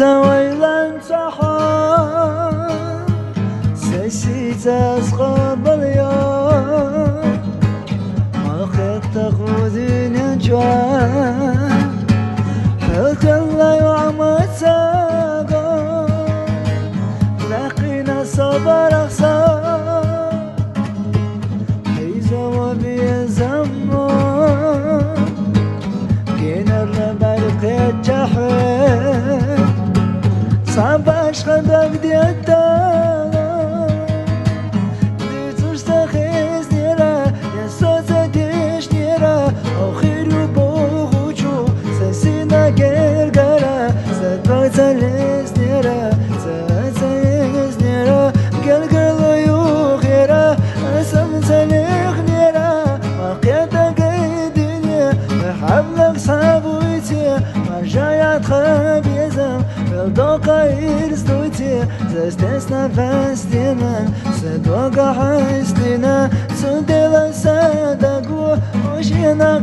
ويلان صحا سيسي تسقب اليوم ما خدت خذين جوان فلك الله يعمل ساقا لقينا صبر أخسار حيزة وبي زمان كينا الربارك الجحيم صعباش خدك ديتا ديتوش تخيز نيرا يا صوت ديش نيرا أو خير وبوغوشو سيسينا قرقرا سدوك تليس نيرا سيس نيرا قرقر ليو خيرا أسم تليخ نيرا وقيتك الدنيا بحبلك صابويتي مرجعت خبيزة بالدوقة إرستوتي زستسنا فاستينا سدوقة حستينا سندلا سادقو وشينا